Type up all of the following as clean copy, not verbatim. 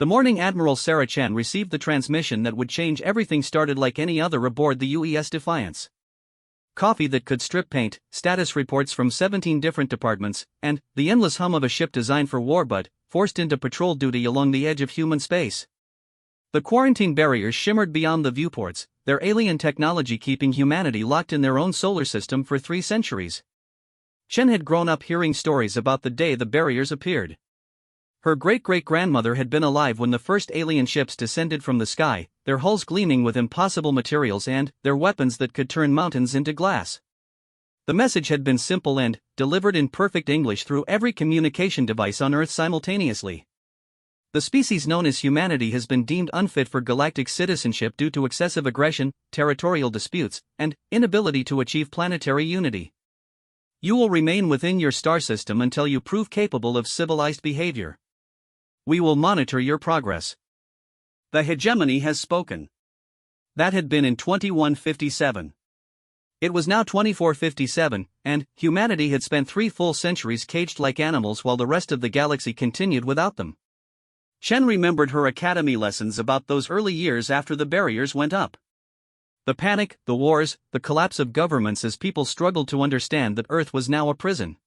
The morning Admiral Sarah Chen received the transmission that would change everything started like any other aboard the UES Defiance. Coffee that could strip paint, status reports from 17 different departments, and the endless hum of a ship designed for war but forced into patrol duty along the edge of human space. The quarantine barriers shimmered beyond the viewports, their alien technology keeping humanity locked in their own solar system for 3 centuries. Chen had grown up hearing stories about the day the barriers appeared. Her great-great-grandmother had been alive when the first alien ships descended from the sky, their hulls gleaming with impossible materials and their weapons that could turn mountains into glass. The message had been simple and delivered in perfect English through every communication device on Earth simultaneously. The species known as humanity has been deemed unfit for galactic citizenship due to excessive aggression, territorial disputes, and inability to achieve planetary unity. You will remain within your star system until you prove capable of civilized behavior. We will monitor your progress. The hegemony has spoken. That had been in 2157. It was now 2457, and humanity had spent 3 full centuries caged like animals while the rest of the galaxy continued without them. Chen remembered her academy lessons about those early years after the barriers went up. The panic, the wars, the collapse of governments as people struggled to understand that Earth was now a prison.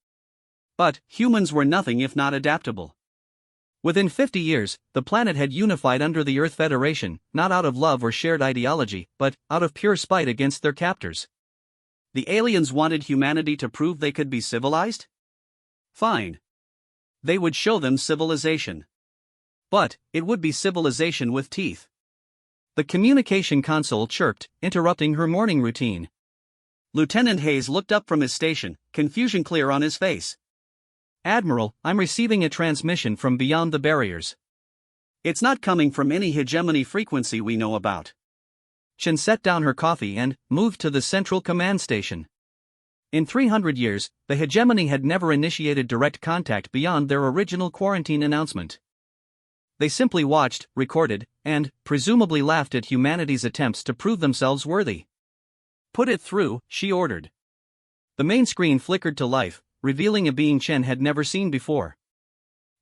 But humans were nothing if not adaptable. Within 50 years, the planet had unified under the Earth Federation, not out of love or shared ideology, but out of pure spite against their captors. The aliens wanted humanity to prove they could be civilized? Fine. They would show them civilization. But it would be civilization with teeth. The communication console chirped, interrupting her morning routine. Lieutenant Hayes looked up from his station, confusion clear on his face. Admiral, I'm receiving a transmission from beyond the barriers. It's not coming from any hegemony frequency we know about. Chen set down her coffee and moved to the central command station. In 300 years, the hegemony had never initiated direct contact beyond their original quarantine announcement. They simply watched, recorded, and presumably laughed at humanity's attempts to prove themselves worthy. Put it through, she ordered. The main screen flickered to life, revealing a being Chen had never seen before.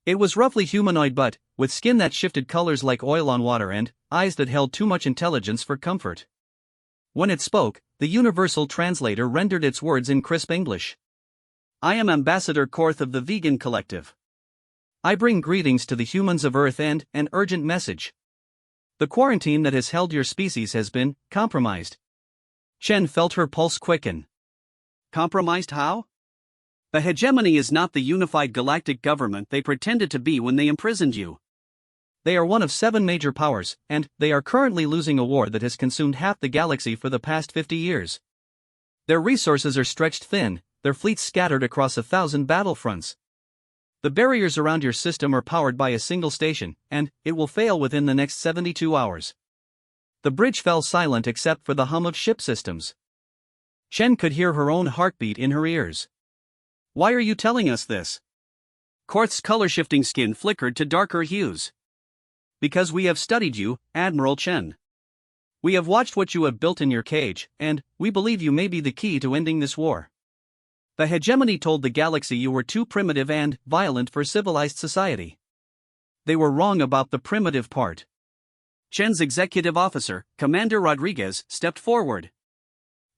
It was roughly humanoid but, with skin that shifted colors like oil on water and eyes that held too much intelligence for comfort. When it spoke, the universal translator rendered its words in crisp English. I am Ambassador Korth of the Vegan Collective. I bring greetings to the humans of Earth and an urgent message. The quarantine that has held your species has been compromised. Chen felt her pulse quicken. Compromised how? The hegemony is not the unified galactic government they pretended to be when they imprisoned you. They are one of 7 major powers, and they are currently losing a war that has consumed half the galaxy for the past 50 years. Their resources are stretched thin, their fleets scattered across 1,000 battlefronts. The barriers around your system are powered by a single station, and it will fail within the next 72 hours. The bridge fell silent except for the hum of ship systems. Chen could hear her own heartbeat in her ears. Why are you telling us this? Korth's color-shifting skin flickered to darker hues. Because we have studied you, Admiral Chen. We have watched what you have built in your cage, and we believe you may be the key to ending this war. The hegemony told the galaxy you were too primitive and violent for civilized society. They were wrong about the primitive part. Chen's executive officer, Commander Rodriguez, stepped forward.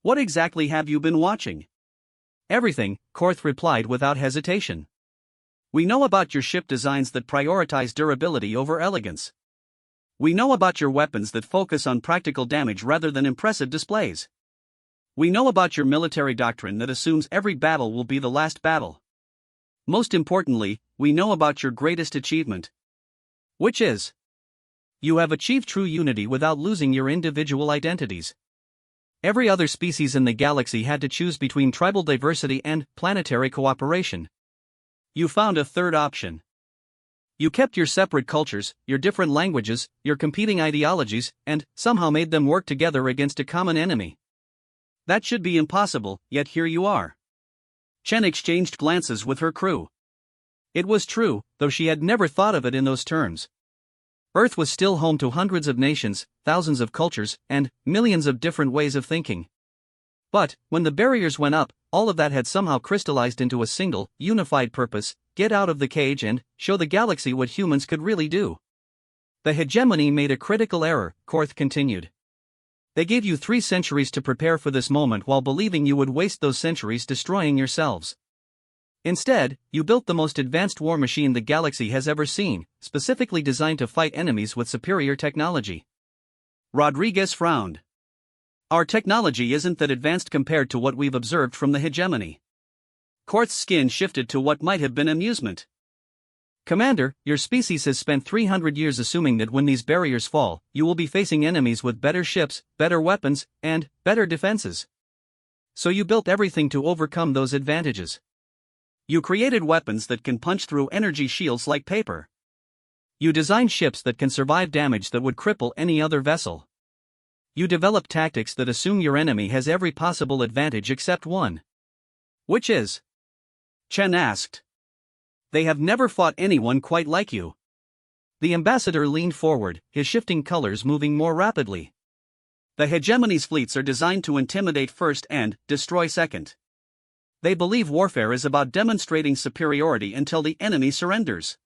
What exactly have you been watching? Everything, Korth replied without hesitation. We know about your ship designs that prioritize durability over elegance. We know about your weapons that focus on practical damage rather than impressive displays. We know about your military doctrine that assumes every battle will be the last battle. Most importantly, we know about your greatest achievement. Which is? You have achieved true unity without losing your individual identities. Every other species in the galaxy had to choose between tribal diversity and planetary cooperation. You found a third option. You kept your separate cultures, your different languages, your competing ideologies, and somehow made them work together against a common enemy. That should be impossible, yet here you are. Chen exchanged glances with her crew. It was true, though she had never thought of it in those terms. Earth was still home to hundreds of nations, thousands of cultures, and millions of different ways of thinking. But, when the barriers went up, all of that had somehow crystallized into a single, unified purpose: get out of the cage and show the galaxy what humans could really do. The hegemony made a critical error, Korth continued. They gave you 3 centuries to prepare for this moment while believing you would waste those centuries destroying yourselves. Instead, you built the most advanced war machine the galaxy has ever seen, specifically designed to fight enemies with superior technology. Rodriguez frowned. Our technology isn't that advanced compared to what we've observed from the hegemony. Korth's skin shifted to what might have been amusement. Commander, your species has spent 300 years assuming that when these barriers fall, you will be facing enemies with better ships, better weapons, and better defenses. So you built everything to overcome those advantages. You created weapons that can punch through energy shields like paper. You designed ships that can survive damage that would cripple any other vessel. You developed tactics that assume your enemy has every possible advantage except one. Which is? Chen asked. They have never fought anyone quite like you. The ambassador leaned forward, his shifting colors moving more rapidly. The hegemony's fleets are designed to intimidate first and destroy second. They believe warfare is about demonstrating superiority until the enemy surrenders.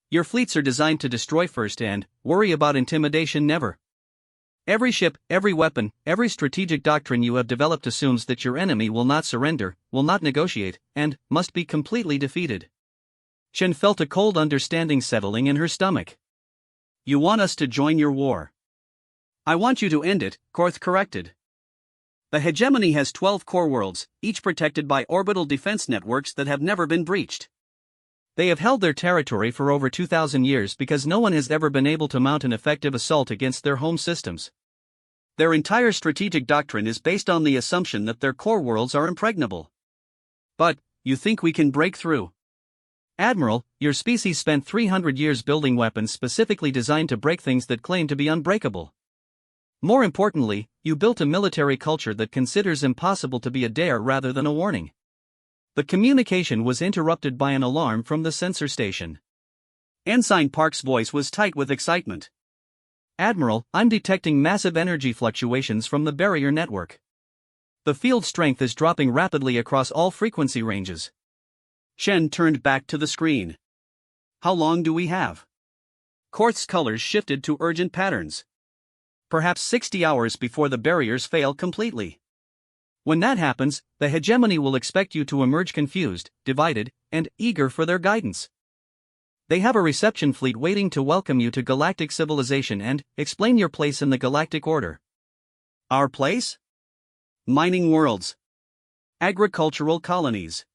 Your fleets are designed to destroy first and worry about intimidation never. Every ship, every weapon, every strategic doctrine you have developed assumes that your enemy will not surrender, will not negotiate, and must be completely defeated. Chen felt a cold understanding settling in her stomach. You want us to join your war? I want you to end it, Korth corrected. The hegemony has 12 core worlds, each protected by orbital defense networks that have never been breached. They have held their territory for over 2,000 years because no one has ever been able to mount an effective assault against their home systems. Their entire strategic doctrine is based on the assumption that their core worlds are impregnable. But, you think we can break through? Admiral, your species spent 300 years building weapons specifically designed to break things that claim to be unbreakable. More importantly, you built a military culture that considers impossible to be a dare rather than a warning. The communication was interrupted by an alarm from the sensor station. Ensign Park's voice was tight with excitement. Admiral, I'm detecting massive energy fluctuations from the barrier network. The field strength is dropping rapidly across all frequency ranges. Chen turned back to the screen. How long do we have? Korth's colors shifted to urgent patterns. Perhaps 60 hours before the barriers fail completely. When that happens, the hegemony will expect you to emerge confused, divided, and eager for their guidance. They have a reception fleet waiting to welcome you to galactic civilization and explain your place in the galactic order. Our place? Mining worlds. Agricultural colonies.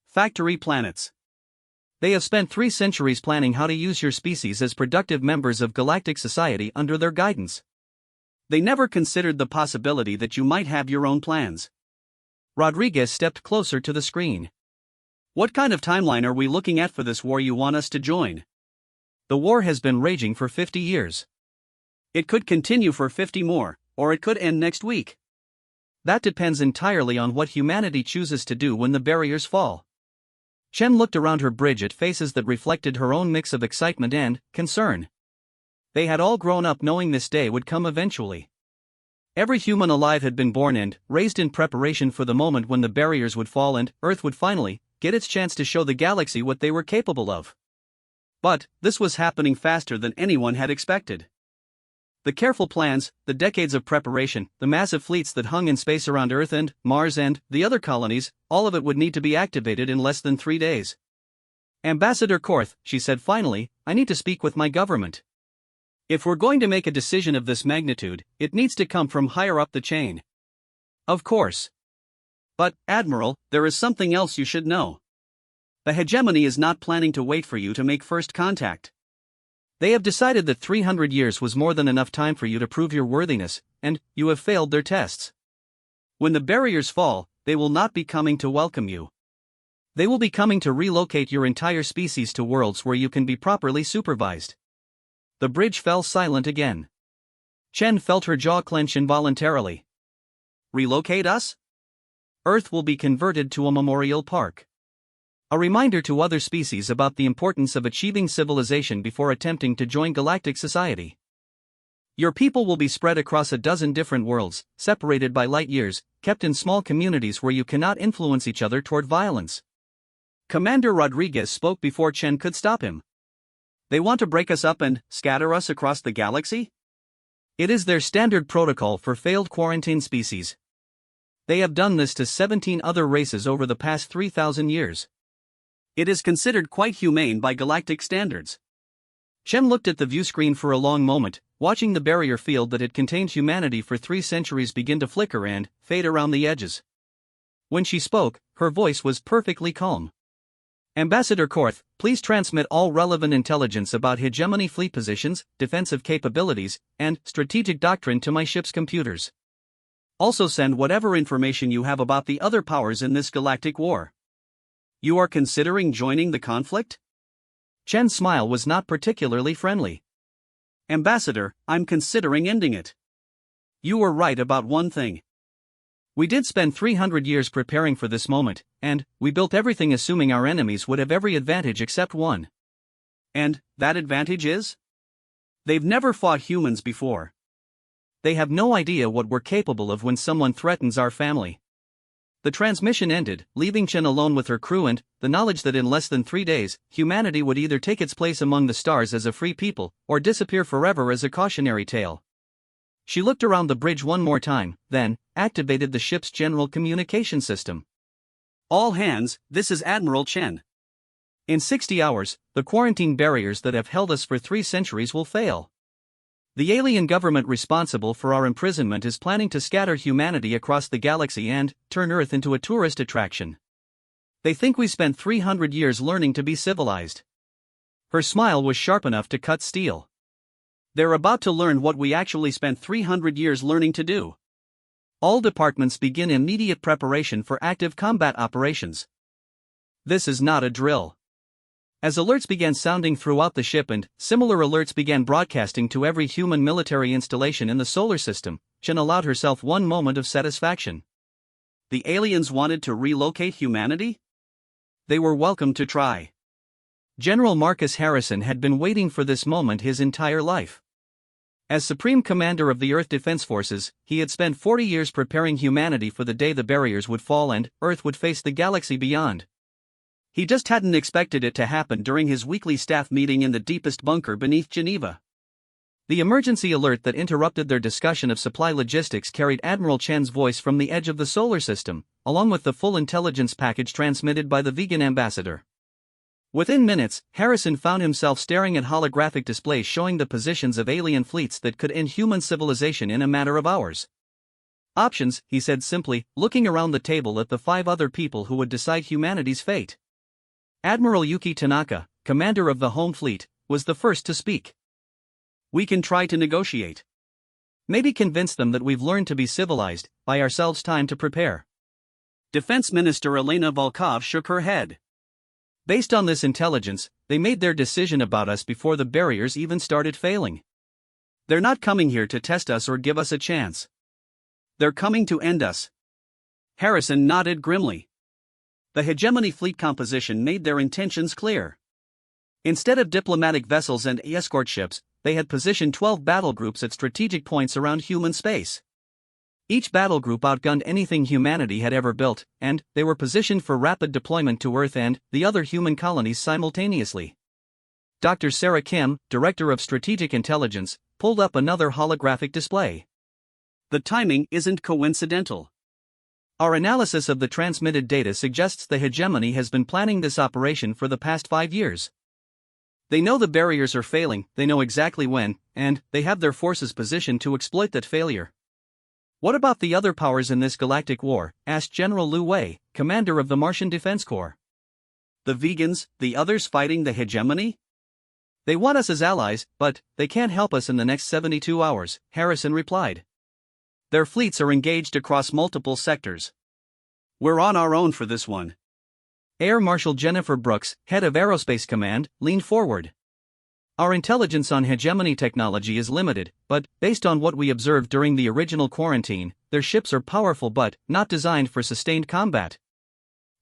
Factory planets. They have spent 3 centuries planning how to use your species as productive members of galactic society under their guidance. They never considered the possibility that you might have your own plans. Rodriguez stepped closer to the screen. What kind of timeline are we looking at for this war you want us to join? The war has been raging for 50 years. It could continue for 50 more, or it could end next week. That depends entirely on what humanity chooses to do when the barriers fall. Chen looked around her bridge at faces that reflected her own mix of excitement and concern. They had all grown up knowing this day would come eventually. Every human alive had been born and raised in preparation for the moment when the barriers would fall and Earth would finally get its chance to show the galaxy what they were capable of. But this was happening faster than anyone had expected. The careful plans, the decades of preparation, the massive fleets that hung in space around Earth and Mars and the other colonies, all of it would need to be activated in less than 3 days. Ambassador Korth, she said finally, I need to speak with my government. If we're going to make a decision of this magnitude, it needs to come from higher up the chain. Of course. But, Admiral, there is something else you should know. The hegemony is not planning to wait for you to make first contact. They have decided that 300 years was more than enough time for you to prove your worthiness, and you have failed their tests. When the barriers fall, they will not be coming to welcome you. They will be coming to relocate your entire species to worlds where you can be properly supervised. The bridge fell silent again. Chen felt her jaw clench involuntarily. Relocate us? Earth will be converted to a memorial park. A reminder to other species about the importance of achieving civilization before attempting to join galactic society. Your people will be spread across a dozen different worlds, separated by light years, kept in small communities where you cannot influence each other toward violence. Commander Rodriguez spoke before Chen could stop him. They want to break us up and scatter us across the galaxy? It is their standard protocol for failed quarantine species. They have done this to 17 other races over the past 3,000 years. It is considered quite humane by galactic standards. Chen looked at the view screen for a long moment, watching the barrier field that had contained humanity for 3 centuries begin to flicker and fade around the edges. When she spoke, her voice was perfectly calm. Ambassador Korth, please transmit all relevant intelligence about hegemony fleet positions, defensive capabilities, and strategic doctrine to my ship's computers. Also send whatever information you have about the other powers in this galactic war. You are considering joining the conflict? Chen's smile was not particularly friendly. Ambassador, I'm considering ending it. You were right about one thing. We did spend 300 years preparing for this moment, and we built everything assuming our enemies would have every advantage except one. And that advantage is? They've never fought humans before. They have no idea what we're capable of when someone threatens our family. The transmission ended, leaving Chen alone with her crew and the knowledge that in less than 3 days, humanity would either take its place among the stars as a free people, or disappear forever as a cautionary tale. She looked around the bridge one more time, then activated the ship's general communication system. All hands, this is Admiral Chen. In 60 hours, the quarantine barriers that have held us for 3 centuries will fail. The alien government responsible for our imprisonment is planning to scatter humanity across the galaxy and turn Earth into a tourist attraction. They think we spent 300 years learning to be civilized. Her smile was sharp enough to cut steel. They're about to learn what we actually spent 300 years learning to do. All departments begin immediate preparation for active combat operations. This is not a drill. As alerts began sounding throughout the ship and similar alerts began broadcasting to every human military installation in the solar system, Chen allowed herself one moment of satisfaction. The aliens wanted to relocate humanity? They were welcome to try. General Marcus Harrison had been waiting for this moment his entire life. As Supreme Commander of the Earth Defense Forces, he had spent 40 years preparing humanity for the day the barriers would fall and Earth would face the galaxy beyond. He just hadn't expected it to happen during his weekly staff meeting in the deepest bunker beneath Geneva. The emergency alert that interrupted their discussion of supply logistics carried Admiral Chen's voice from the edge of the solar system, along with the full intelligence package transmitted by the vegan ambassador. Within minutes, Harrison found himself staring at holographic displays showing the positions of alien fleets that could end human civilization in a matter of hours. Options, he said simply, looking around the table at the 5 other people who would decide humanity's fate. Admiral Yuki Tanaka, commander of the Home Fleet, was the first to speak. We can try to negotiate. Maybe convince them that we've learned to be civilized, buy ourselves time to prepare. Defense Minister Elena Volkov shook her head. Based on this intelligence, they made their decision about us before the barriers even started failing. They're not coming here to test us or give us a chance. They're coming to end us. Harrison nodded grimly. The hegemony fleet composition made their intentions clear. Instead of diplomatic vessels and escort ships, they had positioned 12 battle groups at strategic points around human space. Each battle group outgunned anything humanity had ever built, and they were positioned for rapid deployment to Earth and the other human colonies simultaneously. Dr. Sarah Kim, Director of Strategic Intelligence, pulled up another holographic display. The timing isn't coincidental. Our analysis of the transmitted data suggests the hegemony has been planning this operation for the past 5 years. They know the barriers are failing, they know exactly when, and they have their forces positioned to exploit that failure. What about the other powers in this galactic war? Asked General Lu Wei, commander of the Martian Defense Corps. The vegans, the others fighting the hegemony? They want us as allies, but they can't help us in the next 72 hours, Harrison replied. Their fleets are engaged across multiple sectors. We're on our own for this one. Air Marshal Jennifer Brooks, head of Aerospace Command, leaned forward. Our intelligence on hegemony technology is limited, but, based on what we observed during the original quarantine, their ships are powerful but not designed for sustained combat.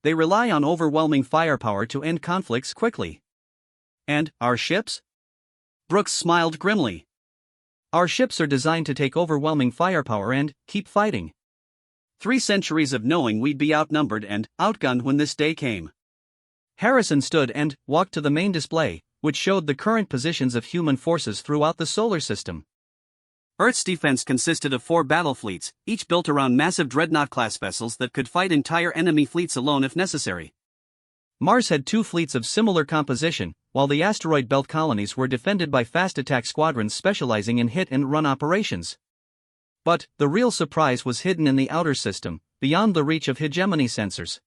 They rely on overwhelming firepower to end conflicts quickly. And our ships? Brooks smiled grimly. Our ships are designed to take overwhelming firepower and keep fighting. 3 centuries of knowing we'd be outnumbered and outgunned when this day came. Harrison stood and walked to the main display, which showed the current positions of human forces throughout the solar system. Earth's defense consisted of 4 battle fleets, each built around massive dreadnought-class vessels that could fight entire enemy fleets alone if necessary. Mars had 2 fleets of similar composition, while the asteroid belt colonies were defended by fast attack squadrons specializing in hit-and-run operations. But the real surprise was hidden in the outer system, beyond the reach of hegemony sensors.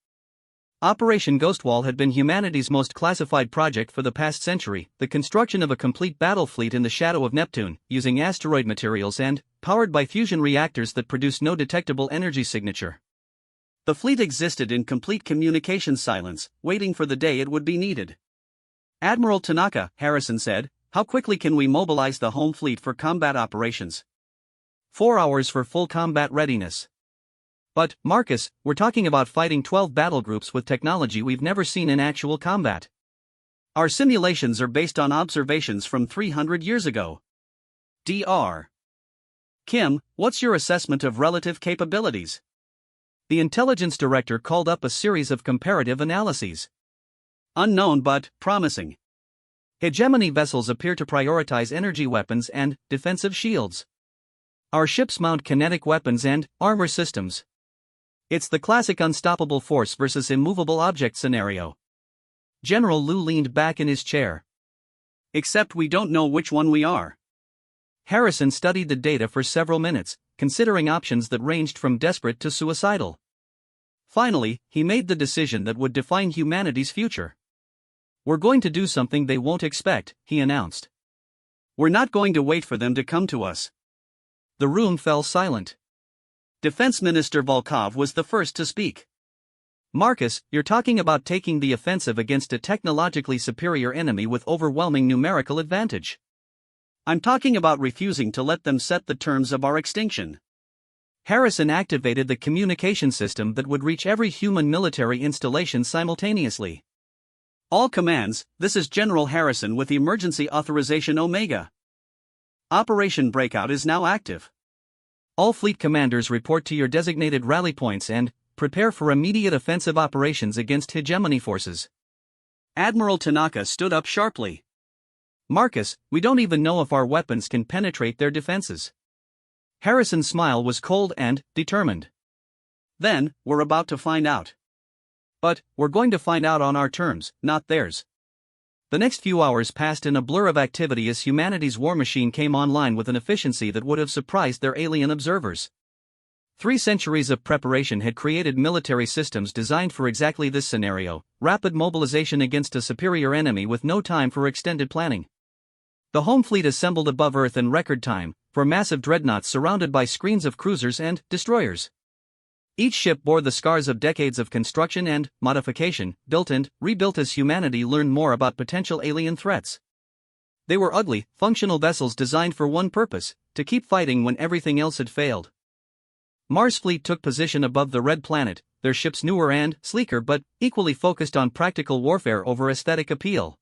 Operation Ghostwall had been humanity's most classified project for the past century, the construction of a complete battle fleet in the shadow of Neptune, using asteroid materials and powered by fusion reactors that produced no detectable energy signature. The fleet existed in complete communication silence, waiting for the day it would be needed. Admiral Tanaka, Harrison said, "How quickly can we mobilize the home fleet for combat operations?" 4 hours for full combat readiness. But, Marcus, we're talking about fighting 12 battle groups with technology we've never seen in actual combat. Our simulations are based on observations from 300 years ago. Dr. Kim, what's your assessment of relative capabilities? The intelligence director called up a series of comparative analyses. Unknown but promising. Hegemony vessels appear to prioritize energy weapons and defensive shields. Our ships mount kinetic weapons and armor systems. It's the classic unstoppable force versus immovable object scenario. General Liu leaned back in his chair. Except we don't know which one we are. Harrison studied the data for several minutes, considering options that ranged from desperate to suicidal. Finally, he made the decision that would define humanity's future. We're going to do something they won't expect, he announced. We're not going to wait for them to come to us. The room fell silent. Defense Minister Volkov was the first to speak. Marcus, you're talking about taking the offensive against a technologically superior enemy with overwhelming numerical advantage. I'm talking about refusing to let them set the terms of our extinction. Harrison activated the communication system that would reach every human military installation simultaneously. All commands, this is General Harrison with Emergency Authorization Omega. Operation Breakout is now active. All fleet commanders report to your designated rally points and prepare for immediate offensive operations against hegemony forces. Admiral Tanaka stood up sharply. Marcus, we don't even know if our weapons can penetrate their defenses. Harrison's smile was cold and determined. Then, we're about to find out. But, we're going to find out on our terms, not theirs. The next few hours passed in a blur of activity as humanity's war machine came online with an efficiency that would have surprised their alien observers. 3 centuries of preparation had created military systems designed for exactly this scenario: rapid mobilization against a superior enemy with no time for extended planning. The home fleet assembled above Earth in record time, for massive dreadnoughts surrounded by screens of cruisers and destroyers. Each ship bore the scars of decades of construction and modification, built and rebuilt as humanity learned more about potential alien threats. They were ugly, functional vessels designed for one purpose: to keep fighting when everything else had failed. Mars fleet took position above the Red Planet, their ships newer and sleeker but equally focused on practical warfare over aesthetic appeal.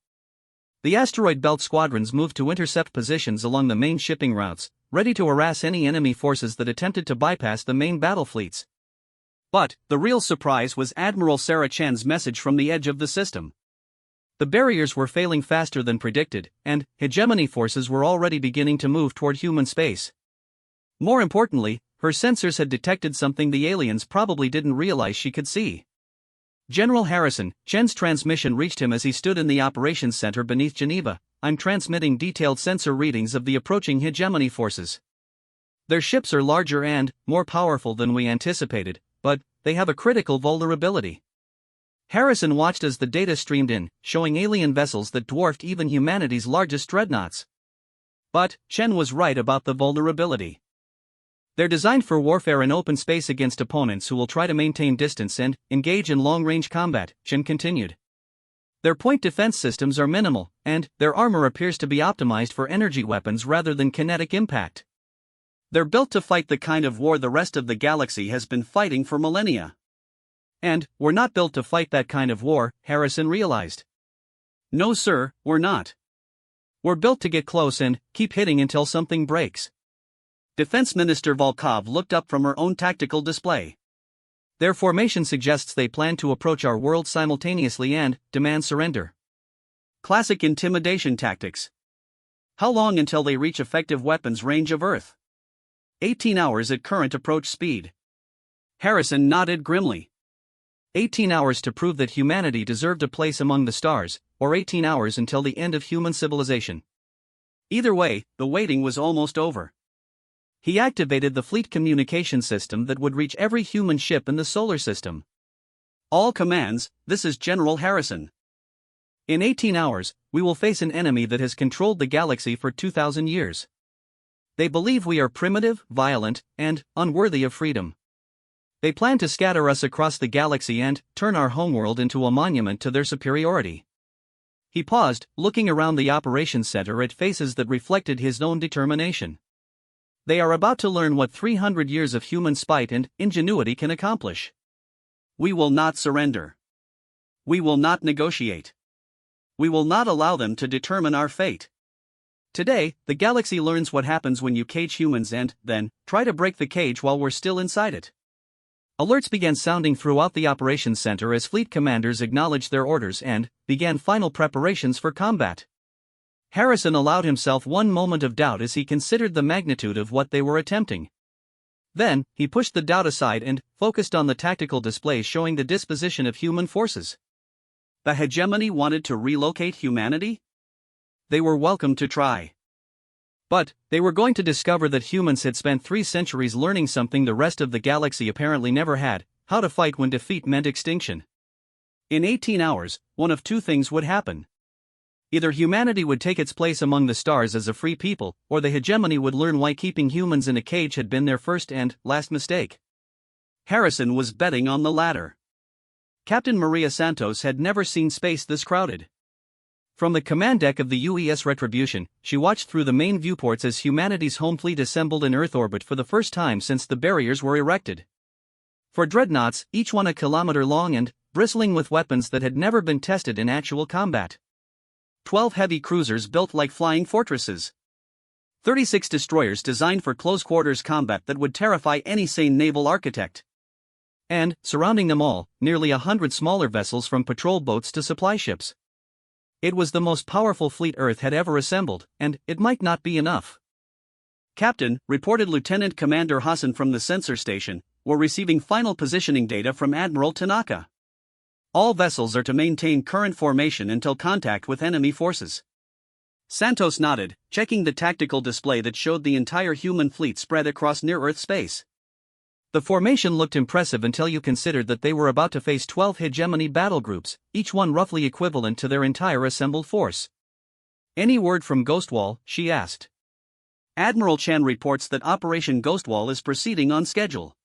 The asteroid belt squadrons moved to intercept positions along the main shipping routes, ready to harass any enemy forces that attempted to bypass the main battle fleets. But the real surprise was Admiral Sarah Chen's message from the edge of the system. The barriers were failing faster than predicted, and hegemony forces were already beginning to move toward human space. More importantly, her sensors had detected something the aliens probably didn't realize she could see. General Harrison, Chen's transmission reached him as he stood in the operations center beneath Geneva. I'm transmitting detailed sensor readings of the approaching hegemony forces. Their ships are larger and more powerful than we anticipated, but they have a critical vulnerability. Harrison watched as the data streamed in, showing alien vessels that dwarfed even humanity's largest dreadnoughts. But Chen was right about the vulnerability. They're designed for warfare in open space against opponents who will try to maintain distance and engage in long-range combat, Chen continued. Their point defense systems are minimal, and their armor appears to be optimized for energy weapons rather than kinetic impact. They're built to fight the kind of war the rest of the galaxy has been fighting for millennia. And we're not built to fight that kind of war, Harrison realized. No sir, we're not. We're built to get close and keep hitting until something breaks. Defense Minister Volkov looked up from her own tactical display. Their formation suggests they plan to approach our world simultaneously and demand surrender. Classic intimidation tactics. How long until they reach effective weapons range of Earth? 18 hours at current approach speed. Harrison nodded grimly. 18 hours to prove that humanity deserved a place among the stars, or 18 hours until the end of human civilization. Either way, the waiting was almost over. He activated the fleet communication system that would reach every human ship in the solar system. All commands, this is General Harrison. In 18 hours, we will face an enemy that has controlled the galaxy for 2,000 years. They believe we are primitive, violent, and unworthy of freedom. They plan to scatter us across the galaxy and turn our homeworld into a monument to their superiority. He paused, looking around the operations center at faces that reflected his own determination. They are about to learn what 300 years of human spite and ingenuity can accomplish. We will not surrender. We will not negotiate. We will not allow them to determine our fate. Today, the galaxy learns what happens when you cage humans and, then, try to break the cage while we're still inside it. Alerts began sounding throughout the operations center as fleet commanders acknowledged their orders and began final preparations for combat. Harrison allowed himself one moment of doubt as he considered the magnitude of what they were attempting. Then, he pushed the doubt aside and focused on the tactical displays showing the disposition of human forces. The hegemony wanted to relocate humanity? They were welcome to try. But they were going to discover that humans had spent 3 centuries learning something the rest of the galaxy apparently never had: how to fight when defeat meant extinction. In 18 hours, one of two things would happen. Either humanity would take its place among the stars as a free people, or the hegemony would learn why keeping humans in a cage had been their first and last mistake. Harrison was betting on the latter. Captain Maria Santos had never seen space this crowded. From the command deck of the UES Retribution, she watched through the main viewports as humanity's home fleet assembled in Earth orbit for the first time since the barriers were erected. 4 dreadnoughts, each one a kilometer long and bristling with weapons that had never been tested in actual combat. 12 heavy cruisers built like flying fortresses. 36 destroyers designed for close-quarters combat that would terrify any sane naval architect. And, surrounding them all, nearly 100 smaller vessels from patrol boats to supply ships. It was the most powerful fleet Earth had ever assembled, and it might not be enough. Captain, reported Lieutenant Commander Hassan from the sensor station, we're receiving final positioning data from Admiral Tanaka. All vessels are to maintain current formation until contact with enemy forces. Santos nodded, checking the tactical display that showed the entire human fleet spread across near-Earth space. The formation looked impressive until you considered that they were about to face 12 hegemony battle groups, each one roughly equivalent to their entire assembled force. Any word from Ghostwall? She asked. Admiral Chan reports that Operation Ghostwall is proceeding on schedule.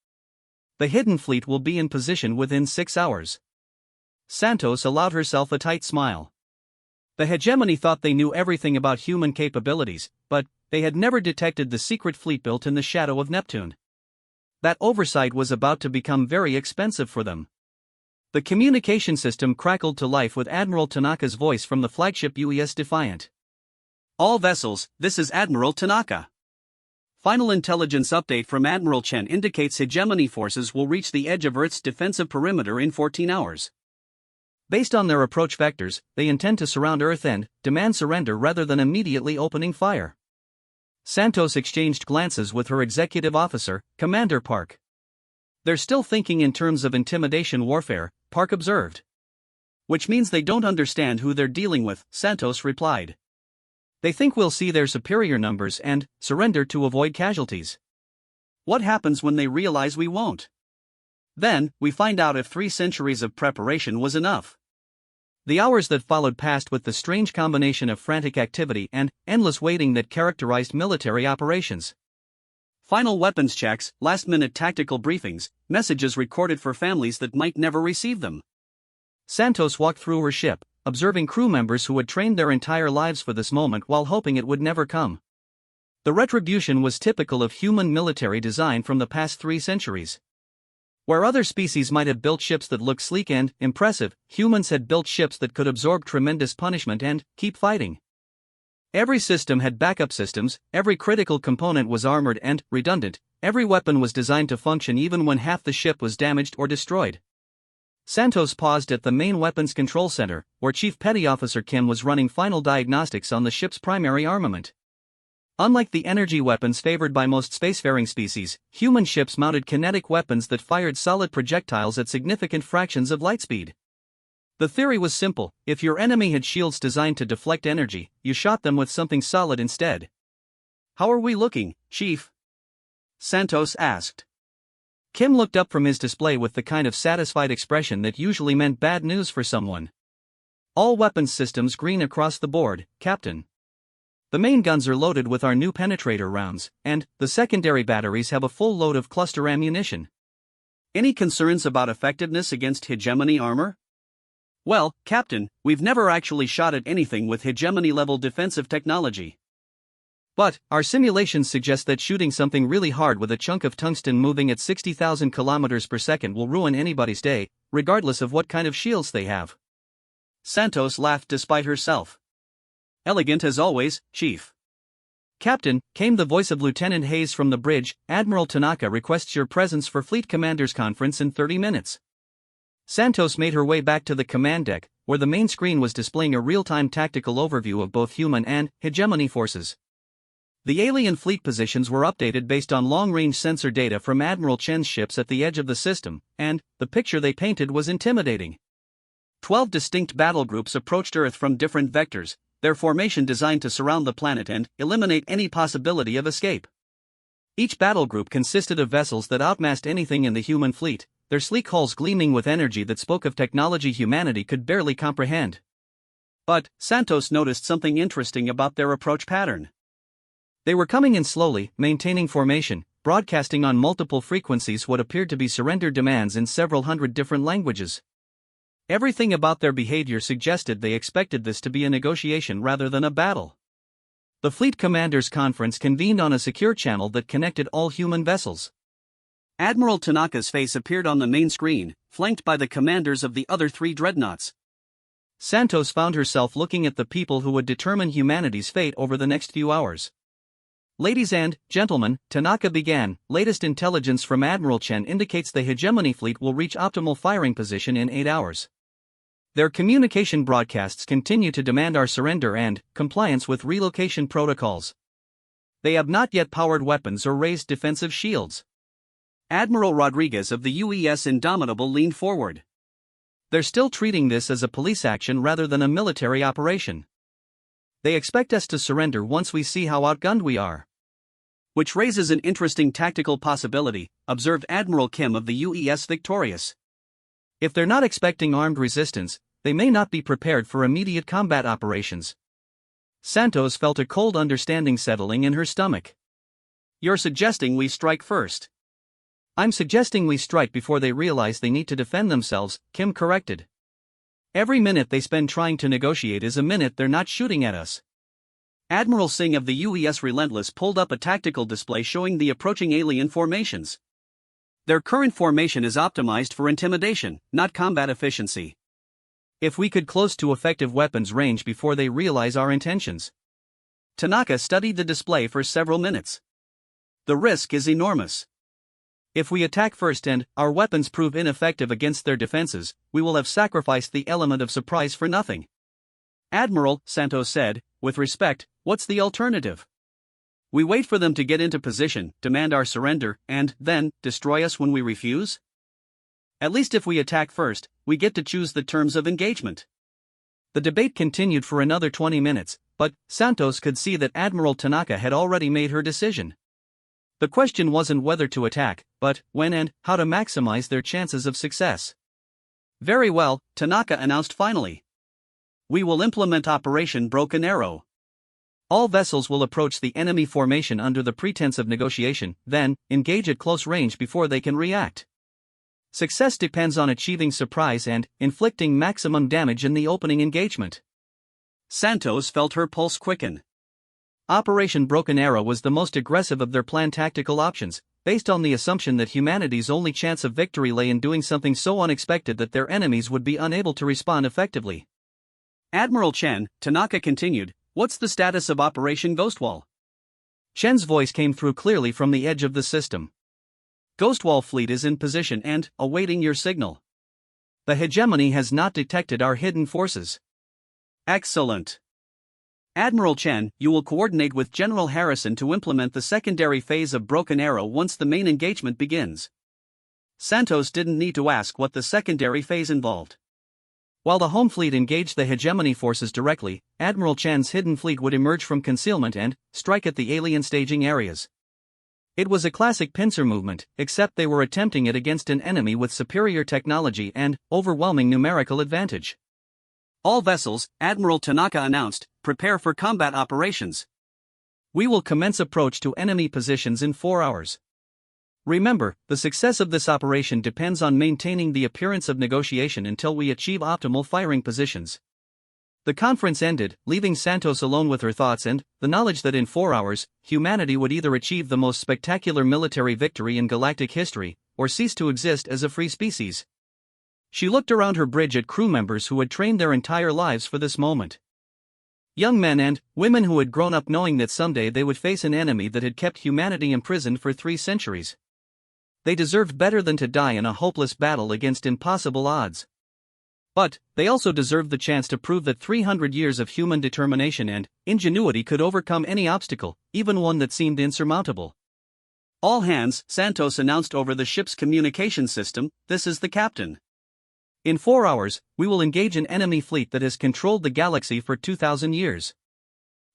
The hidden fleet will be in position within 6 hours. Santos allowed herself a tight smile. The hegemony thought they knew everything about human capabilities, but they had never detected the secret fleet built in the shadow of Neptune. That oversight was about to become very expensive for them. The communication system crackled to life with Admiral Tanaka's voice from the flagship UES Defiant. All vessels, this is Admiral Tanaka. Final intelligence update from Admiral Chen indicates hegemony forces will reach the edge of Earth's defensive perimeter in 14 hours. Based on their approach vectors, they intend to surround Earth and demand surrender rather than immediately opening fire. Santos exchanged glances with her executive officer, Commander Park. They're still thinking in terms of intimidation warfare, Park observed. Which means they don't understand who they're dealing with, Santos replied. They think we'll see their superior numbers and surrender to avoid casualties. What happens when they realize we won't? Then, we find out if 3 centuries of preparation was enough. The hours that followed passed with the strange combination of frantic activity and endless waiting that characterized military operations. Final weapons checks, last-minute tactical briefings, messages recorded for families that might never receive them. Santos walked through her ship, observing crew members who had trained their entire lives for this moment while hoping it would never come. The retribution was typical of human military design from the past 3 centuries. Where other species might have built ships that looked sleek and impressive, humans had built ships that could absorb tremendous punishment and keep fighting. Every system had backup systems, every critical component was armored and redundant, every weapon was designed to function even when half the ship was damaged or destroyed. Santos paused at the main weapons control center, where Chief Petty Officer Kim was running final diagnostics on the ship's primary armament. Unlike the energy weapons favored by most spacefaring species, human ships mounted kinetic weapons that fired solid projectiles at significant fractions of light speed. The theory was simple: if your enemy had shields designed to deflect energy, you shot them with something solid instead. "How are we looking, Chief?" Santos asked. Kim looked up from his display with the kind of satisfied expression that usually meant bad news for someone. "All weapons systems green across the board, Captain. The main guns are loaded with our new penetrator rounds, and the secondary batteries have a full load of cluster ammunition." "Any concerns about effectiveness against hegemony armor?" "Well, Captain, we've never actually shot at anything with hegemony-level defensive technology. But our simulations suggest that shooting something really hard with a chunk of tungsten moving at 60,000 kilometers per second will ruin anybody's day, regardless of what kind of shields they have." Santos laughed despite herself. "Elegant as always, Chief." "Captain," came the voice of Lieutenant Hayes from the bridge, "Admiral Tanaka requests your presence for Fleet Commanders Conference in 30 minutes. Santos made her way back to the command deck, where the main screen was displaying a real-time tactical overview of both human and hegemony forces. The alien fleet positions were updated based on long-range sensor data from Admiral Chen's ships at the edge of the system, and the picture they painted was intimidating. 12 distinct battle groups approached Earth from different vectors, their formation designed to surround the planet and eliminate any possibility of escape. Each battle group consisted of vessels that outmassed anything in the human fleet, their sleek hulls gleaming with energy that spoke of technology humanity could barely comprehend. But Santos noticed something interesting about their approach pattern. They were coming in slowly, maintaining formation, broadcasting on multiple frequencies what appeared to be surrender demands in several hundred different languages. Everything about their behavior suggested they expected this to be a negotiation rather than a battle. The Fleet Commanders Conference convened on a secure channel that connected all human vessels. Admiral Tanaka's face appeared on the main screen, flanked by the commanders of the other 3 dreadnoughts. Santos found herself looking at the people who would determine humanity's fate over the next few hours. "Ladies and gentlemen," Tanaka began, "latest intelligence from Admiral Chen indicates the hegemony fleet will reach optimal firing position in 8 hours. Their communication broadcasts continue to demand our surrender and compliance with relocation protocols. They have not yet powered weapons or raised defensive shields." Admiral Rodriguez of the UES Indomitable leaned forward. "They're still treating this as a police action rather than a military operation. They expect us to surrender once we see how outgunned we are." "Which raises an interesting tactical possibility," observed Admiral Kim of the UES Victorious. "If they're not expecting armed resistance, they may not be prepared for immediate combat operations." Santos felt a cold understanding settling in her stomach. "You're suggesting we strike first?" "I'm suggesting we strike before they realize they need to defend themselves," Kim corrected. "Every minute they spend trying to negotiate is a minute they're not shooting at us." Admiral Singh of the UES Relentless pulled up a tactical display showing the approaching alien formations. "Their current formation is optimized for intimidation, not combat efficiency. If we could close to effective weapons range before they realize our intentions." Tanaka studied the display for several minutes. "The risk is enormous. If we attack first and our weapons prove ineffective against their defenses, we will have sacrificed the element of surprise for nothing." "Admiral," Santos said, with respect, "what's the alternative? We wait for them to get into position, demand our surrender, and then destroy us when we refuse? At least if we attack first, we get to choose the terms of engagement." The debate continued for another 20 minutes, but Santos could see that Admiral Tanaka had already made her decision. The question wasn't whether to attack, but when and how to maximize their chances of success. "Very well," Tanaka announced finally. "We will implement Operation Broken Arrow. All vessels will approach the enemy formation under the pretense of negotiation, then engage at close range before they can react. Success depends on achieving surprise and inflicting maximum damage in the opening engagement." Santos felt her pulse quicken. Operation Broken Arrow was the most aggressive of their planned tactical options, based on the assumption that humanity's only chance of victory lay in doing something so unexpected that their enemies would be unable to respond effectively. "Admiral Chen," Tanaka continued, "what's the status of Operation Ghostwall?" Chen's voice came through clearly from the edge of the system. "Ghostwall fleet is in position and awaiting your signal." The hegemony has not detected our hidden forces. Excellent. Admiral Chen, you will coordinate with General Harrison to implement the secondary phase of Broken Arrow once the main engagement begins. Santos didn't need to ask what the secondary phase involved. While the home fleet engaged the hegemony forces directly, Admiral Chen's hidden fleet would emerge from concealment and strike at the alien staging areas. It was a classic pincer movement, except they were attempting it against an enemy with superior technology and overwhelming numerical advantage. All vessels, Admiral Tanaka announced, prepare for combat operations. We will commence approach to enemy positions in 4 hours. Remember, the success of this operation depends on maintaining the appearance of negotiation until we achieve optimal firing positions. The conference ended, leaving Santos alone with her thoughts and the knowledge that in 4 hours, humanity would either achieve the most spectacular military victory in galactic history, or cease to exist as a free species. She looked around her bridge at crew members who had trained their entire lives for this moment. Young men and women who had grown up knowing that someday they would face an enemy that had kept humanity imprisoned for 3 centuries. They deserved better than to die in a hopeless battle against impossible odds. But they also deserved the chance to prove that 300 years of human determination and ingenuity could overcome any obstacle, even one that seemed insurmountable. All hands, Santos announced over the ship's communication system, this is the captain. In 4 hours, we will engage an enemy fleet that has controlled the galaxy for 2,000 years.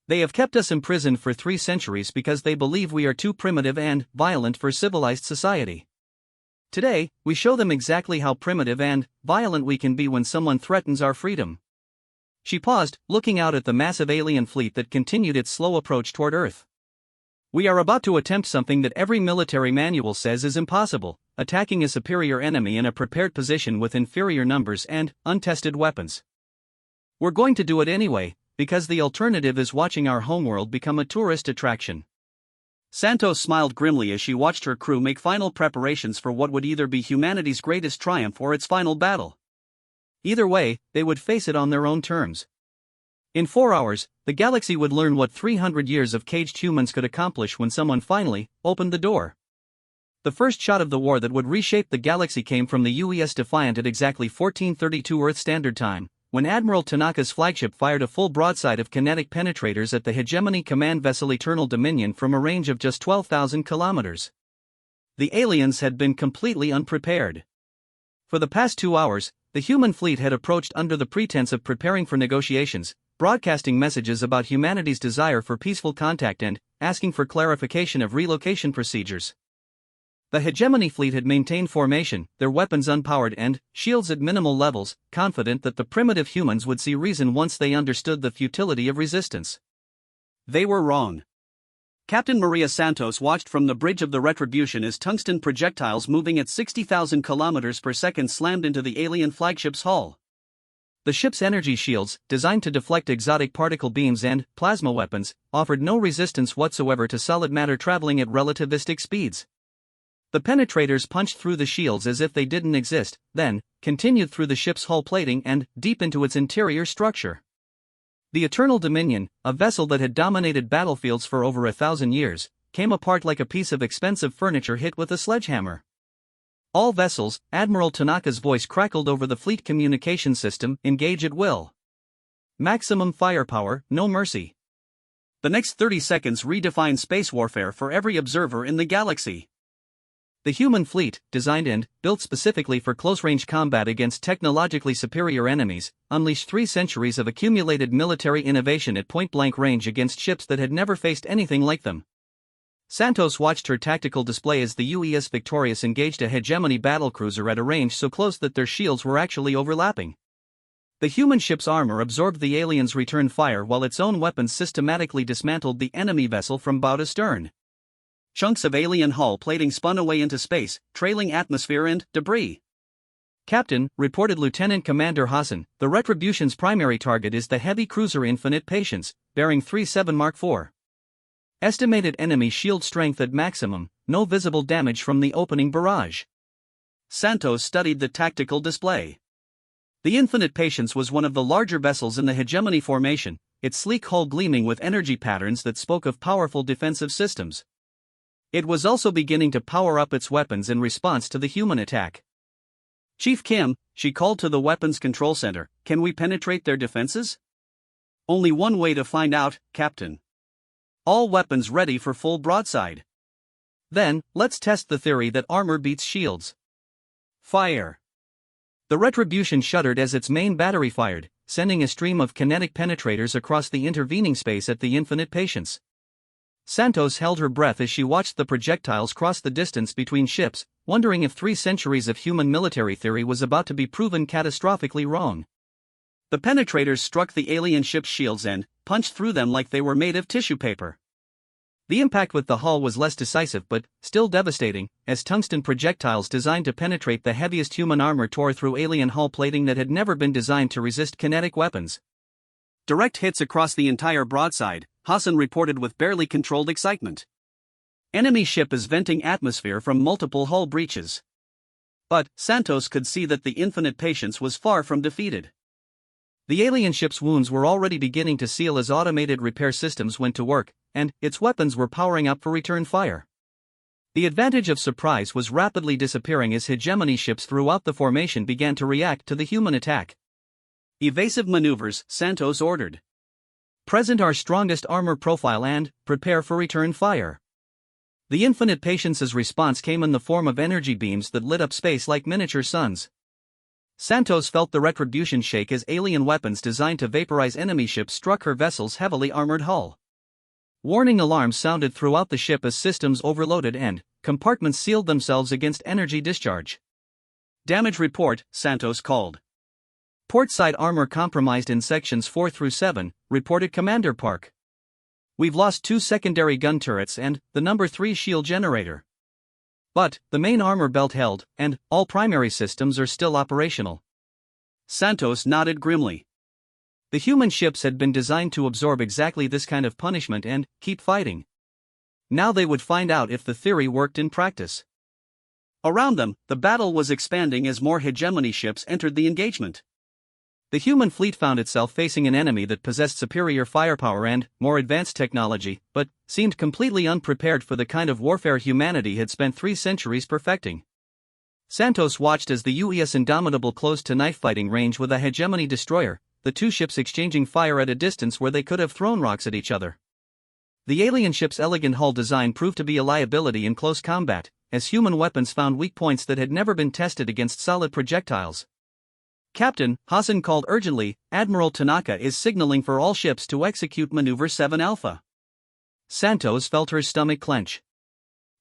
They have kept us imprisoned for 3 centuries because they believe we are too primitive and violent for civilized society. Today, we show them exactly how primitive and violent we can be when someone threatens our freedom. She paused, looking out at the massive alien fleet that continued its slow approach toward Earth. We are about to attempt something that every military manual says is impossible, attacking a superior enemy in a prepared position with inferior numbers and untested weapons. We're going to do it anyway, because the alternative is watching our homeworld become a tourist attraction. Santos smiled grimly as she watched her crew make final preparations for what would either be humanity's greatest triumph or its final battle. Either way, they would face it on their own terms. In 4 hours, the galaxy would learn what 300 years of caged humans could accomplish when someone finally opened the door. The first shot of the war that would reshape the galaxy came from the UES Defiant at exactly 1432 Earth Standard Time, when Admiral Tanaka's flagship fired a full broadside of kinetic penetrators at the hegemony command vessel Eternal Dominion from a range of just 12,000 kilometers. The aliens had been completely unprepared. For the past 2 hours, the human fleet had approached under the pretense of preparing for negotiations, broadcasting messages about humanity's desire for peaceful contact and asking for clarification of relocation procedures. The hegemony fleet had maintained formation, their weapons unpowered and shields at minimal levels, confident that the primitive humans would see reason once they understood the futility of resistance. They were wrong. Captain Maria Santos watched from the bridge of the Retribution as tungsten projectiles moving at 60,000 kilometers per second slammed into the alien flagship's hull. The ship's energy shields, designed to deflect exotic particle beams and plasma weapons, offered no resistance whatsoever to solid matter traveling at relativistic speeds. The penetrators punched through the shields as if they didn't exist, then continued through the ship's hull plating and deep into its interior structure. The Eternal Dominion, a vessel that had dominated battlefields for over 1,000 years, came apart like a piece of expensive furniture hit with a sledgehammer. All vessels, Admiral Tanaka's voice crackled over the fleet communication system, engage at will. Maximum firepower, no mercy. The next 30 seconds redefine space warfare for every observer in the galaxy. The human fleet, designed and built specifically for close-range combat against technologically superior enemies, unleashed 3 centuries of accumulated military innovation at point-blank range against ships that had never faced anything like them. Santos watched her tactical display as the UES Victorious engaged a hegemony battlecruiser at a range so close that their shields were actually overlapping. The human ship's armor absorbed the aliens' return fire while its own weapons systematically dismantled the enemy vessel from bow to stern. Chunks of alien hull plating spun away into space, trailing atmosphere and debris. Captain, reported Lieutenant Commander Hassan, the Retribution's primary target is the heavy cruiser Infinite Patience, bearing 37 Mark IV. Estimated enemy shield strength at maximum, no visible damage from the opening barrage. Santos studied the tactical display. The Infinite Patience was one of the larger vessels in the hegemony formation, its sleek hull gleaming with energy patterns that spoke of powerful defensive systems. It was also beginning to power up its weapons in response to the human attack. Chief Kim, she called to the weapons control center, can we penetrate their defenses? Only one way to find out, Captain. All weapons ready for full broadside. Then, let's test the theory that armor beats shields. Fire. The Retribution shuddered as its main battery fired, sending a stream of kinetic penetrators across the intervening space at the infinite patience. Santos held her breath as she watched the projectiles cross the distance between ships, wondering if 3 centuries of human military theory was about to be proven catastrophically wrong. The penetrators struck the alien ship's shields and punched through them like they were made of tissue paper. The impact with the hull was less decisive but still devastating, as tungsten projectiles designed to penetrate the heaviest human armor tore through alien hull plating that had never been designed to resist kinetic weapons. Direct hits across the entire broadside, Hassan reported with barely controlled excitement. Enemy ship is venting atmosphere from multiple hull breaches. But Santos could see that the infinite patience was far from defeated. The alien ship's wounds were already beginning to seal as automated repair systems went to work, and its weapons were powering up for return fire. The advantage of surprise was rapidly disappearing as hegemony ships throughout the formation began to react to the human attack. Evasive maneuvers, Santos ordered. Present our strongest armor profile and prepare for return fire. The infinite patience's response came in the form of energy beams that lit up space like miniature suns. Santos felt the Retribution shake as alien weapons designed to vaporize enemy ships struck her vessel's heavily armored hull. Warning alarms sounded throughout the ship as systems overloaded and compartments sealed themselves against energy discharge. Damage report, Santos called. Portside armor compromised in sections 4 through 7, reported Commander Park. We've lost 2 secondary gun turrets and the number 3 shield generator. But the main armor belt held, and all primary systems are still operational. Santos nodded grimly. The human ships had been designed to absorb exactly this kind of punishment and keep fighting. Now they would find out if the theory worked in practice. Around them, the battle was expanding as more hegemony ships entered the engagement. The human fleet found itself facing an enemy that possessed superior firepower and more advanced technology, but seemed completely unprepared for the kind of warfare humanity had spent 3 centuries perfecting. Santos watched as the UES Indomitable closed to knife fighting range with a hegemony destroyer, the 2 ships exchanging fire at a distance where they could have thrown rocks at each other. The alien ship's elegant hull design proved to be a liability in close combat, as human weapons found weak points that had never been tested against solid projectiles. Captain, Hassan called urgently, Admiral Tanaka is signaling for all ships to execute Maneuver 7 Alpha. Santos felt her stomach clench.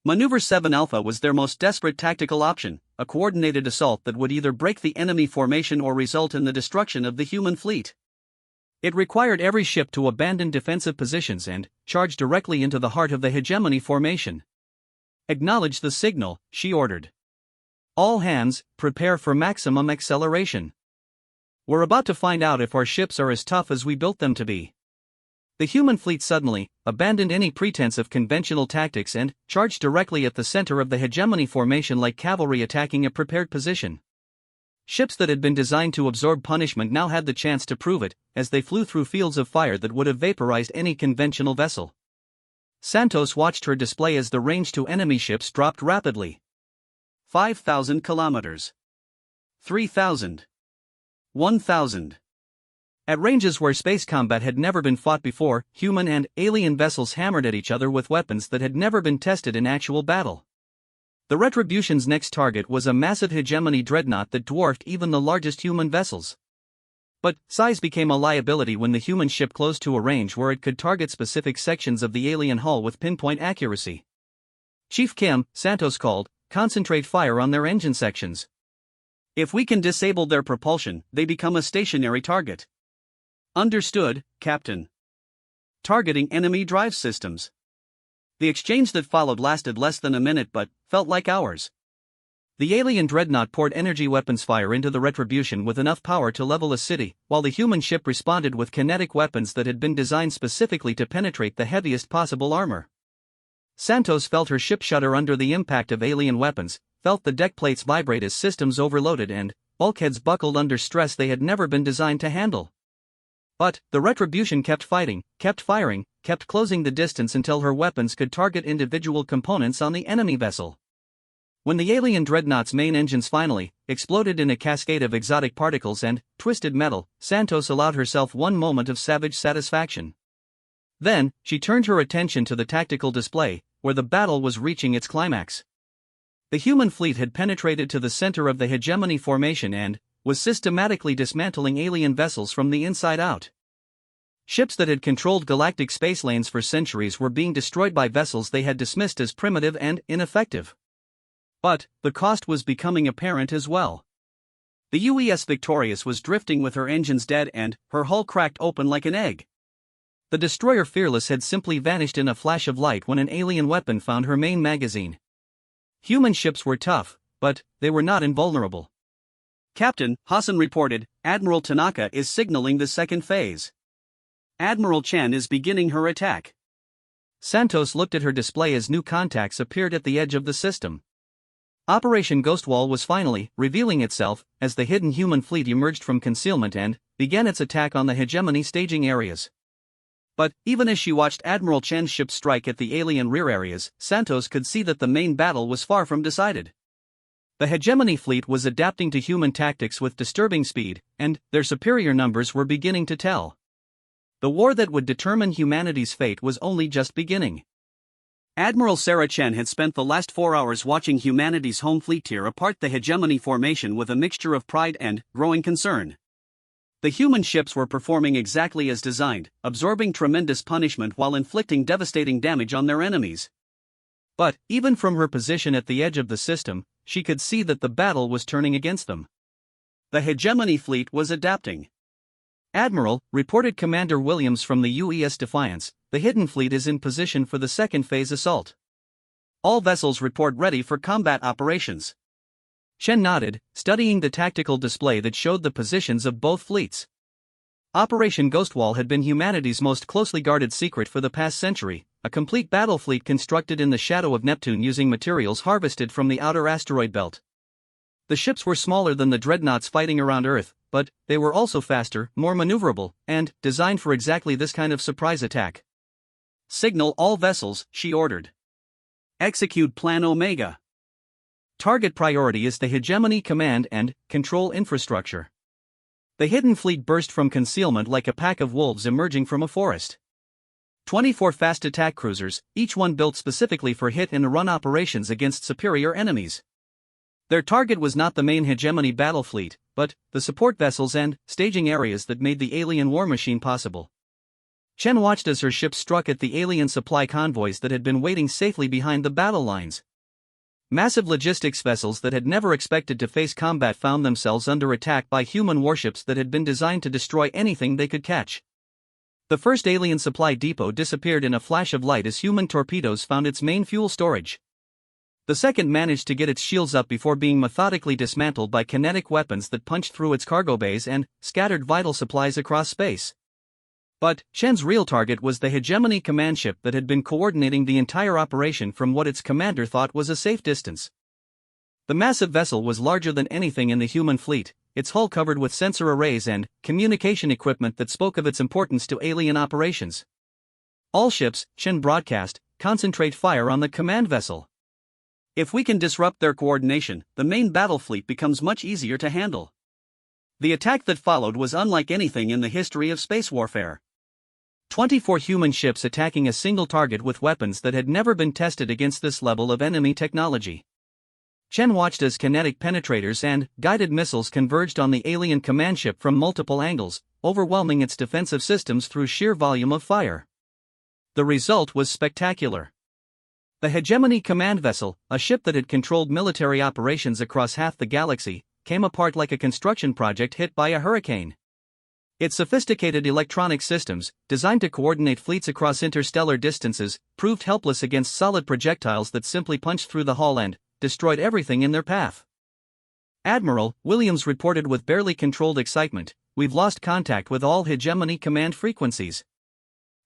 Maneuver 7 Alpha was their most desperate tactical option, a coordinated assault that would either break the enemy formation or result in the destruction of the human fleet. It required every ship to abandon defensive positions and charge directly into the heart of the hegemony formation. Acknowledge the signal, she ordered. All hands, prepare for maximum acceleration. We're about to find out if our ships are as tough as we built them to be. The human fleet suddenly abandoned any pretense of conventional tactics and charged directly at the center of the hegemony formation like cavalry attacking a prepared position. Ships that had been designed to absorb punishment now had the chance to prove it, as they flew through fields of fire that would have vaporized any conventional vessel. Santos watched her display as the range to enemy ships dropped rapidly. 5,000 kilometers. 3,000. 1,000. At ranges where space combat had never been fought before, human and alien vessels hammered at each other with weapons that had never been tested in actual battle. The Retribution's next target was a massive hegemony dreadnought that dwarfed even the largest human vessels. But size became a liability when the human ship closed to a range where it could target specific sections of the alien hull with pinpoint accuracy. Chief Kim, Santos called, concentrate fire on their engine sections. If we can disable their propulsion, they become a stationary target. Understood, Captain. Targeting enemy drive systems. The exchange that followed lasted less than a minute but felt like hours. The alien dreadnought poured energy weapons fire into the Retribution with enough power to level a city, while the human ship responded with kinetic weapons that had been designed specifically to penetrate the heaviest possible armor. Santos felt her ship shudder under the impact of alien weapons, felt the deck plates vibrate as systems overloaded and bulkheads buckled under stress they had never been designed to handle. But the Retribution kept fighting, kept firing, kept closing the distance until her weapons could target individual components on the enemy vessel. When the alien dreadnought's main engines finally exploded in a cascade of exotic particles and twisted metal, Santos allowed herself one moment of savage satisfaction. Then, she turned her attention to the tactical display, where the battle was reaching its climax. The human fleet had penetrated to the center of the hegemony formation and was systematically dismantling alien vessels from the inside out. Ships that had controlled galactic space lanes for centuries were being destroyed by vessels they had dismissed as primitive and ineffective. But the cost was becoming apparent as well. The UES Victorious was drifting with her engines dead and her hull cracked open like an egg. The destroyer Fearless had simply vanished in a flash of light when an alien weapon found her main magazine. Human ships were tough, but they were not invulnerable. Captain, Hassan reported, Admiral Tanaka is signaling the second phase. Admiral Chen is beginning her attack. Santos looked at her display as new contacts appeared at the edge of the system. Operation Ghostwall was finally revealing itself as the hidden human fleet emerged from concealment and began its attack on the hegemony staging areas. But even as she watched Admiral Chen's ship strike at the alien rear areas, Santos could see that the main battle was far from decided. The hegemony fleet was adapting to human tactics with disturbing speed, and their superior numbers were beginning to tell. The war that would determine humanity's fate was only just beginning. Admiral Sarah Chen had spent the last 4 hours watching humanity's home fleet tear apart the hegemony formation with a mixture of pride and growing concern. The human ships were performing exactly as designed, absorbing tremendous punishment while inflicting devastating damage on their enemies. But, even from her position at the edge of the system, she could see that the battle was turning against them. The hegemony fleet was adapting. Admiral, reported Commander Williams from the UES Defiance, the hidden fleet is in position for the second phase assault. All vessels report ready for combat operations. Chen nodded, studying the tactical display that showed the positions of both fleets. Operation Ghostwall had been humanity's most closely guarded secret for the past century, a complete battle fleet constructed in the shadow of Neptune using materials harvested from the outer asteroid belt. The ships were smaller than the dreadnoughts fighting around Earth, but they were also faster, more maneuverable, and designed for exactly this kind of surprise attack. Signal all vessels, she ordered. Execute Plan Omega. Target priority is the hegemony command and control infrastructure. The hidden fleet burst from concealment like a pack of wolves emerging from a forest. 24 fast attack cruisers, each one built specifically for hit-and-run operations against superior enemies. Their target was not the main hegemony battle fleet, but the support vessels and staging areas that made the alien war machine possible. Chen watched as her ship struck at the alien supply convoys that had been waiting safely behind the battle lines. Massive logistics vessels that had never expected to face combat found themselves under attack by human warships that had been designed to destroy anything they could catch. The first alien supply depot disappeared in a flash of light as human torpedoes found its main fuel storage. The second managed to get its shields up before being methodically dismantled by kinetic weapons that punched through its cargo bays and scattered vital supplies across space. But Chen's real target was the hegemony command ship that had been coordinating the entire operation from what its commander thought was a safe distance. The massive vessel was larger than anything in the human fleet, its hull covered with sensor arrays and communication equipment that spoke of its importance to alien operations. All ships, Chen broadcast, concentrate fire on the command vessel. If we can disrupt their coordination, the main battle fleet becomes much easier to handle. The attack that followed was unlike anything in the history of space warfare. 24 human ships attacking a single target with weapons that had never been tested against this level of enemy technology. Chen watched as kinetic penetrators and guided missiles converged on the alien command ship from multiple angles, overwhelming its defensive systems through sheer volume of fire. The result was spectacular. The hegemony command vessel, a ship that had controlled military operations across half the galaxy, came apart like a construction project hit by a hurricane. Its sophisticated electronic systems, designed to coordinate fleets across interstellar distances, proved helpless against solid projectiles that simply punched through the hull and destroyed everything in their path. Admiral Williams reported with barely controlled excitement, "We've lost contact with all hegemony command frequencies.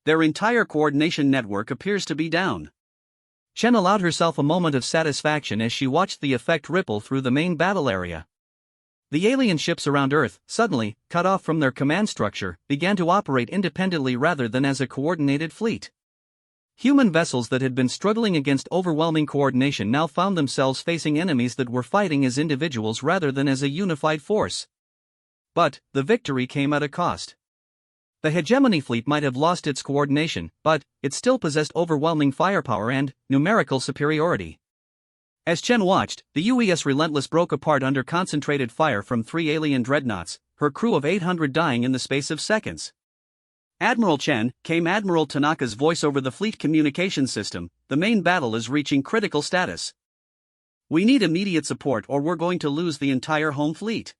Their entire coordination network appears to be down." Chen allowed herself a moment of satisfaction as she watched the effect ripple through the main battle area. The alien ships around Earth, suddenly, cut off from their command structure, began to operate independently rather than as a coordinated fleet. Human vessels that had been struggling against overwhelming coordination now found themselves facing enemies that were fighting as individuals rather than as a unified force. But the victory came at a cost. The hegemony fleet might have lost its coordination, but it still possessed overwhelming firepower and numerical superiority. As Chen watched, the UES Relentless broke apart under concentrated fire from 3 alien dreadnoughts, her crew of 800 dying in the space of seconds. "Admiral Chen," came Admiral Tanaka's voice over the fleet communication system, "the main battle is reaching critical status. We need immediate support or we're going to lose the entire home fleet."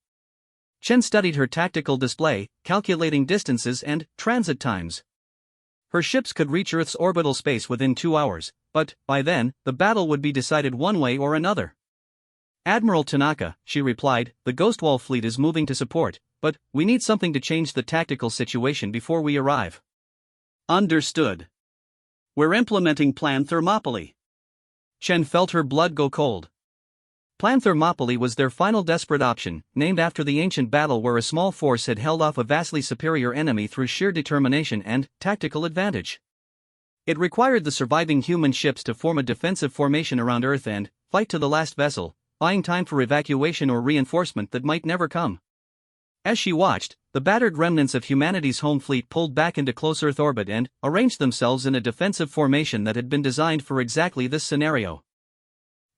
Chen studied her tactical display, calculating distances and transit times. Her ships could reach Earth's orbital space within 2 hours, but by then, the battle would be decided one way or another. "Admiral Tanaka," she replied, "the Ghostwall fleet is moving to support, but we need something to change the tactical situation before we arrive." "Understood. We're implementing Plan Thermopylae." Chen felt her blood go cold. Plan Thermopylae was their final desperate option, named after the ancient battle where a small force had held off a vastly superior enemy through sheer determination and tactical advantage. It required the surviving human ships to form a defensive formation around Earth and fight to the last vessel, buying time for evacuation or reinforcement that might never come. As she watched, the battered remnants of humanity's home fleet pulled back into close Earth orbit and arranged themselves in a defensive formation that had been designed for exactly this scenario.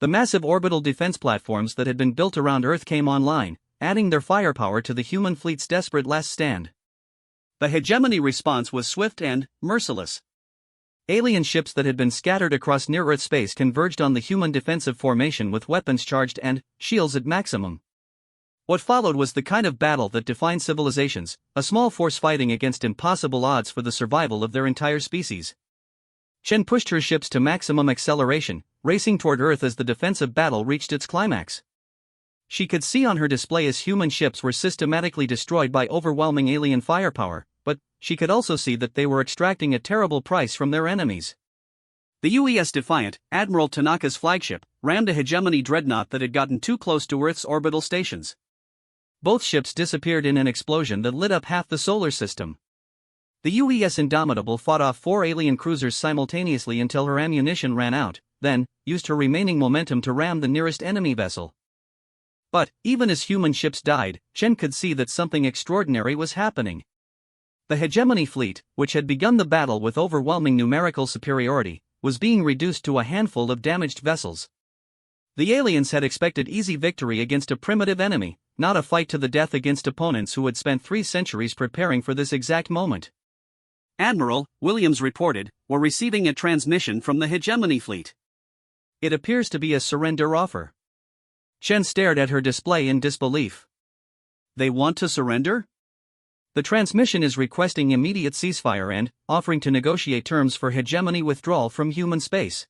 The massive orbital defense platforms that had been built around Earth came online, adding their firepower to the human fleet's desperate last stand. The hegemony response was swift and merciless. Alien ships that had been scattered across near-Earth space converged on the human defensive formation with weapons charged and shields at maximum. What followed was the kind of battle that defines civilizations, a small force fighting against impossible odds for the survival of their entire species. Chen pushed her ships to maximum acceleration, racing toward Earth as the defensive battle reached its climax. She could see on her display as human ships were systematically destroyed by overwhelming alien firepower, but she could also see that they were extracting a terrible price from their enemies. The UES Defiant, Admiral Tanaka's flagship, rammed a hegemony dreadnought that had gotten too close to Earth's orbital stations. Both ships disappeared in an explosion that lit up half the solar system. The UES Indomitable fought off 4 alien cruisers simultaneously until her ammunition ran out, then used her remaining momentum to ram the nearest enemy vessel. But, even as human ships died, Chen could see that something extraordinary was happening. The hegemony fleet, which had begun the battle with overwhelming numerical superiority, was being reduced to a handful of damaged vessels. The aliens had expected easy victory against a primitive enemy, not a fight to the death against opponents who had spent 3 centuries preparing for this exact moment. "Admiral," Williams reported, "we're receiving a transmission from the hegemony fleet. It appears to be a surrender offer." Chen stared at her display in disbelief. "They want to surrender?" "The transmission is requesting immediate ceasefire and offering to negotiate terms for hegemony withdrawal from human space."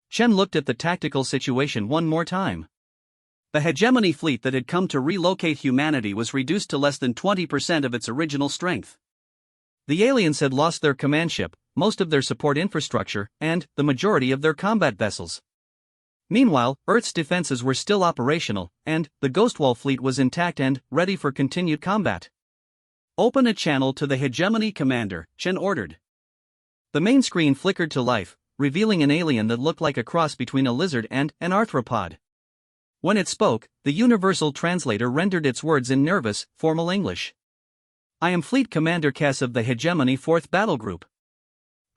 Chen looked at the tactical situation one more time. The hegemony fleet that had come to relocate humanity was reduced to less than 20% of its original strength. The aliens had lost their command ship, most of their support infrastructure, and the majority of their combat vessels. Meanwhile, Earth's defenses were still operational, and the Ghostwall fleet was intact and ready for continued combat. "Open a channel to the hegemony commander," Chen ordered. The main screen flickered to life, revealing an alien that looked like a cross between a lizard and an arthropod. When it spoke, the universal translator rendered its words in nervous, formal English. "I am Fleet Commander Cass of the Hegemony 4th Battle Group.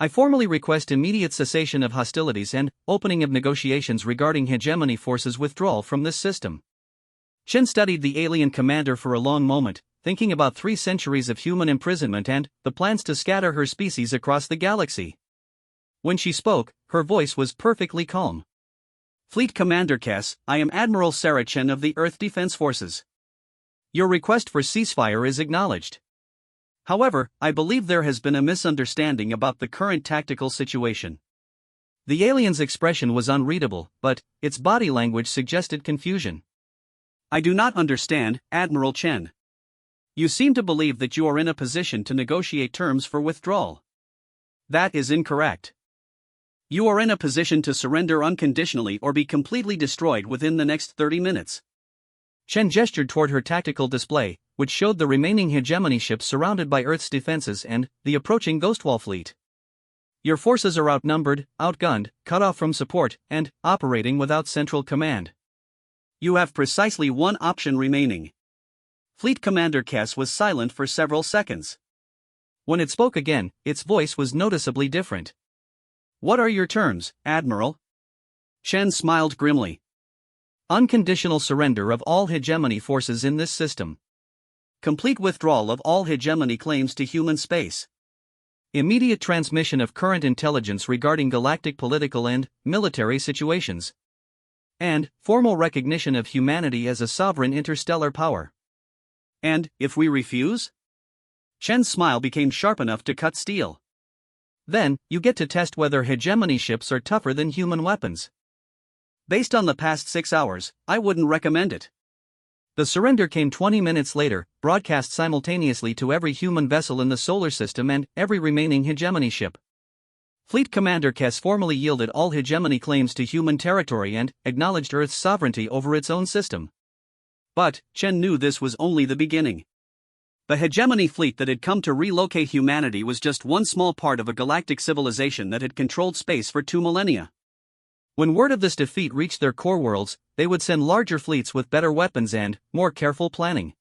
I formally request immediate cessation of hostilities and opening of negotiations regarding hegemony forces' withdrawal from this system." Chen studied the alien commander for a long moment, thinking about 3 centuries of human imprisonment and the plans to scatter her species across the galaxy. When she spoke, her voice was perfectly calm. "Fleet Commander Cass, I am Admiral Sarah Chen of the Earth Defense Forces. Your request for ceasefire is acknowledged. However, I believe there has been a misunderstanding about the current tactical situation." The alien's expression was unreadable, but its body language suggested confusion. "I do not understand, Admiral Chen. You seem to believe that you are in a position to negotiate terms for withdrawal. That is incorrect. You are in a position to surrender unconditionally or be completely destroyed within the next 30 minutes. Chen gestured toward her tactical display, which showed the remaining hegemony ships surrounded by Earth's defenses and the approaching Ghostwall fleet. Your forces are outnumbered, outgunned, cut off from support, and operating without central command. You have precisely one option remaining. Fleet Commander Kess was silent for several seconds. When it spoke again, its voice was noticeably different. What are your terms, Admiral? Chen smiled grimly. Unconditional surrender of all hegemony forces in this system. Complete withdrawal of all hegemony claims to human space. Immediate transmission of current intelligence regarding galactic political and military situations. And formal recognition of humanity as a sovereign interstellar power. And if we refuse? Chen's smile became sharp enough to cut steel. Then, you get to test whether hegemony ships are tougher than human weapons. Based on the past 6 hours, I wouldn't recommend it. The surrender came 20 minutes later, broadcast simultaneously to every human vessel in the solar system and every remaining hegemony ship. Fleet Commander Kess formally yielded all hegemony claims to human territory and acknowledged Earth's sovereignty over its own system. But Chen knew this was only the beginning. The hegemony fleet that had come to relocate humanity was just one small part of a galactic civilization that had controlled space for 2 millennia. When word of this defeat reached their core worlds, they would send larger fleets with better weapons and more careful planning.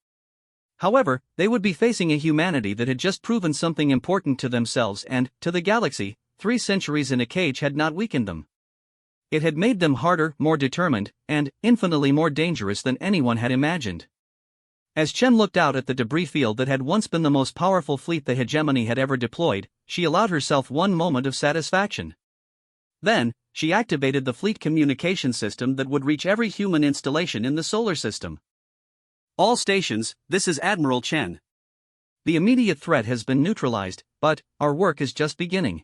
However, they would be facing a humanity that had just proven something important to themselves and, to the galaxy. 3 centuries in a cage had not weakened them. It had made them harder, more determined, and infinitely more dangerous than anyone had imagined. As Chen looked out at the debris field that had once been the most powerful fleet the hegemony had ever deployed, she allowed herself one moment of satisfaction. Then, she activated the fleet communication system that would reach every human installation in the solar system. All stations, this is Admiral Chen. The immediate threat has been neutralized, but our work is just beginning.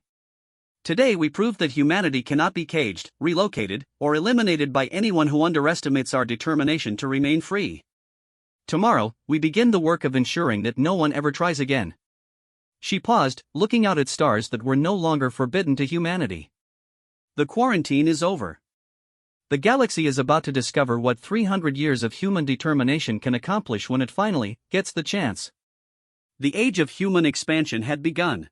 Today we proved that humanity cannot be caged, relocated, or eliminated by anyone who underestimates our determination to remain free. Tomorrow, we begin the work of ensuring that no one ever tries again. She paused, looking out at stars that were no longer forbidden to humanity. The quarantine is over. The galaxy is about to discover what 300 years of human determination can accomplish when it finally gets the chance. The age of human expansion had begun.